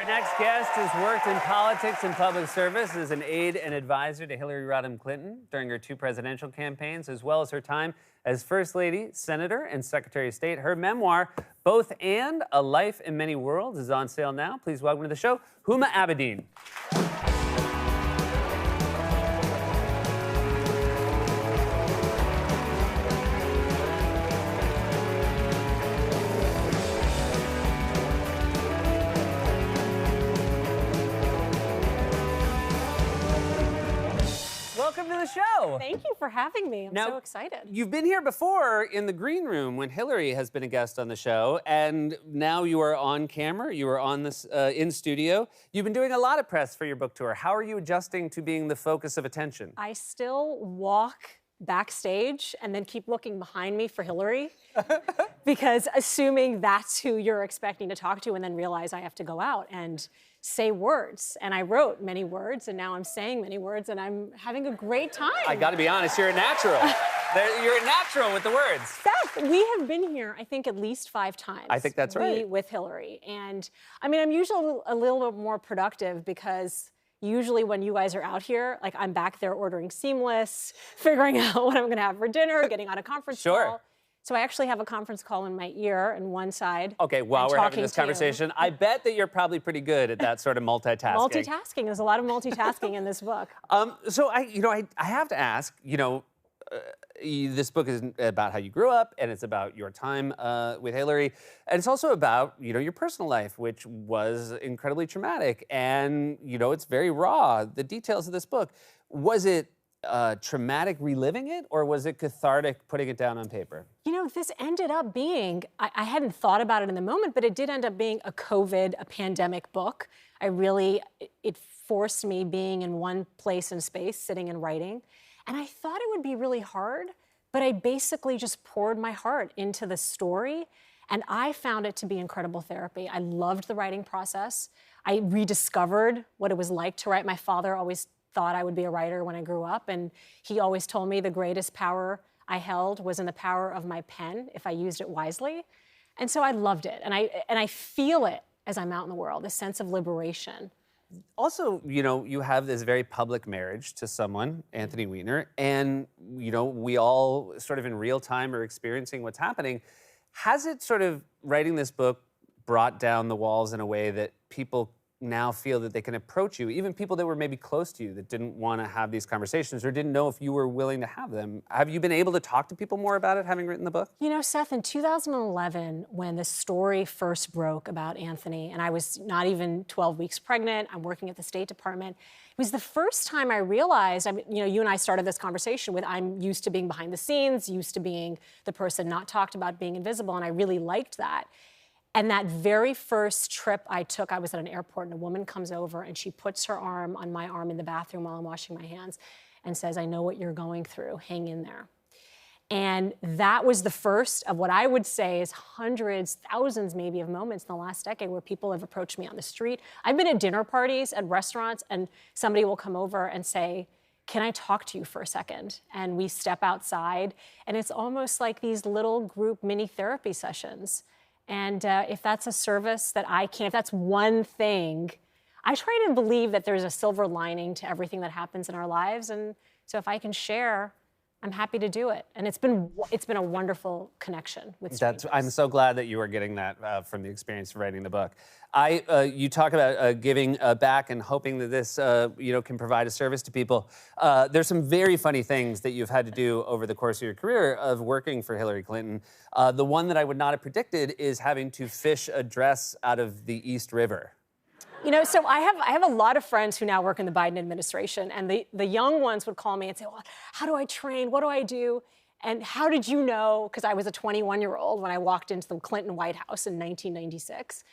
Our next guest has worked in politics and public service as an aide and advisor to Hillary Rodham Clinton during her two presidential campaigns, as well as her time as First Lady, Senator, and Secretary of State. Her memoir, Both and: A Life in Many Worlds, is on sale now. Please welcome to the show, Huma Abedin. Welcome to the show. Thank you for having me. I'm so excited. You've been here before in the green room when Hillary has been a guest on the show, and now you are on camera. You are on this in studio. You've been doing a lot of press for your book tour. How are you adjusting to being the focus of attention? I still walk backstage and then keep looking behind me for Hillary because assuming that's who you're expecting to talk to, and then realize I have to go out and say words. And I wrote many words, and now I'm saying many words, and I'm having a great time. I gotta be honest, you're a natural. You're a natural with the words. Seth, we have been here, I think, at least 5 times. I think that's right. With Hillary. And I mean, I'm usually a little bit more productive because usually when you guys are out here, like I'm back there ordering Seamless, figuring out what I'm gonna have for dinner, getting on a conference call. So I actually have a conference call in my ear on one side. Okay, while we're having this conversation, I bet that you're probably pretty good at that sort of multitasking. Multitasking. There's a lot of multitasking in this book. So I have to ask, this book is about how you grew up, and it's about your time with Hillary, and it's also about, your personal life, which was incredibly traumatic, and, it's very raw, the details of this book. Was it traumatic reliving it, or was it cathartic putting it down on paper? This ended up being, I hadn't thought about it in the moment, but it did end up being a pandemic book. It forced me being in one place and space, sitting and writing. And I thought it would be really hard, but I basically just poured my heart into the story, and I found it to be incredible therapy. I loved the writing process. I rediscovered what it was like to write. My father always thought I would be a writer when I grew up, and he always told me the greatest power I held was in the power of my pen if I used it wisely. And so I loved it, and I feel it as I'm out in the world, this sense of liberation. Also, you have this very public marriage to someone, Anthony Weiner, and, we all sort of in real time are experiencing what's happening. Has it sort of, writing this book, brought down the walls in a way that people now feel that they can approach you, even people that were maybe close to you that didn't want to have these conversations or didn't know if you were willing to have them? Have you been able to talk to people more about it, having written the book? Seth, in 2011, when the story first broke about Anthony, and I was not even 12 weeks pregnant, I'm working at the State Department, it was the first time I realized, you and I started this conversation with, I'm used to being behind the scenes, used to being the person not talked about, being invisible, and I really liked that. And that very first trip I took, I was at an airport, and a woman comes over and she puts her arm on my arm in the bathroom while I'm washing my hands and says, I know what you're going through, hang in there. And that was the first of what I would say is hundreds, thousands maybe of moments in the last decade where people have approached me on the street. I've been at dinner parties, at restaurants, and somebody will come over and say, can I talk to you for a second? And we step outside, and it's almost like these little group mini therapy sessions. And if that's a service that I can, if that's one thing, I try to believe that there's a silver lining to everything that happens in our lives. And so if I can share, I'm happy to do it. And it's been a wonderful connection with strangers. I'm so glad that you are getting that from the experience of writing the book. You talk about giving back and hoping that this can provide a service to people. There's some very funny things that you've had to do over the course of your career of working for Hillary Clinton. The one that I would not have predicted is having to fish a dress out of the East River. So I have a lot of friends who now work in the Biden administration, and the young ones would call me and say, well, how do I train? What do I do? And how did you know? Because I was a 21-year-old when I walked into the Clinton White House in 1996.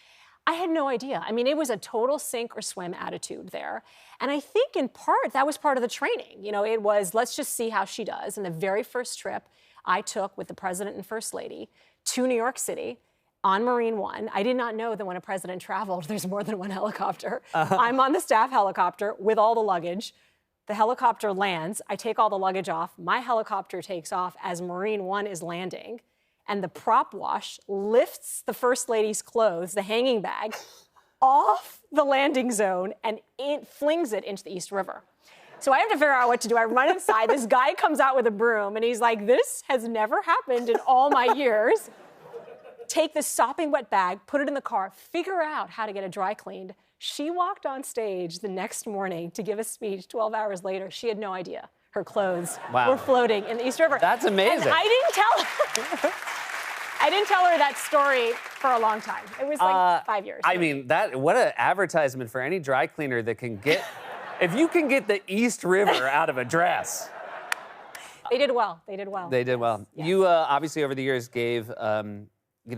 I had no idea. It was a total sink or swim attitude there. And I think in part, that was part of the training. It was, let's just see how she does. And the very first trip I took with the president and first lady to New York City, on Marine One. I did not know that when a president traveled, there's more than one helicopter. I'm on the staff helicopter with all the luggage. The helicopter lands. I take all the luggage off. My helicopter takes off as Marine One is landing. And the prop wash lifts the first lady's clothes, the hanging bag, off the landing zone and flings it into the East River. So I have to figure out what to do. I run inside. This guy comes out with a broom, and he's like, this has never happened in all my years. Take this sopping wet bag, put it in the car, figure out how to get it dry cleaned. She walked on stage the next morning to give a speech 12 hours later. She had no idea her clothes were floating in the East River. That's amazing. And I didn't tell her that story for a long time. It was like 5 years. I mean, what an advertisement for any dry cleaner that can get, if you can get the East River out of a dress. They did well. They did well. They did well. Yes. You obviously over the years gave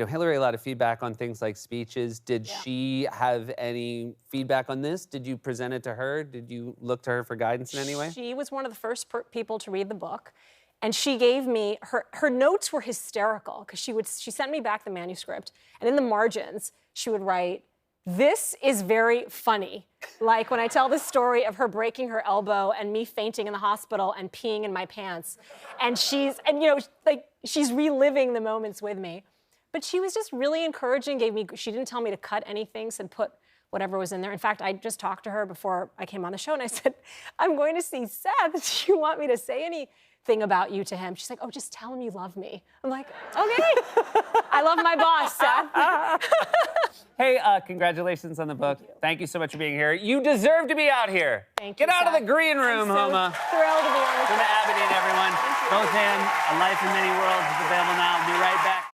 Hillary a lot of feedback on things like speeches. Did she have any feedback on this? Did you present it to her? Did you look to her for guidance in any way? She was one of the first people to read the book. And she gave me, her notes were hysterical because she sent me back the manuscript. And in the margins, she would write, "This is very funny." Like when I tell the story of her breaking her elbow and me fainting in the hospital and peeing in my pants. And she's reliving the moments with me. But she was just really encouraging, she didn't tell me to cut anything, said put whatever was in there. In fact, I just talked to her before I came on the show and I said, I'm going to see Seth. Do you want me to say anything about you to him? She's like, oh, just tell him you love me. I'm like, okay. I love my boss, Seth. Hey, congratulations on the book. Thank you so much for being here. You deserve to be out here. Thank you, Get out Seth. of the green room, I'm so Homa. thrilled to be on the show. Homa Abedin, everyone. Both in A Life in Many Worlds is available now. We'll be right back.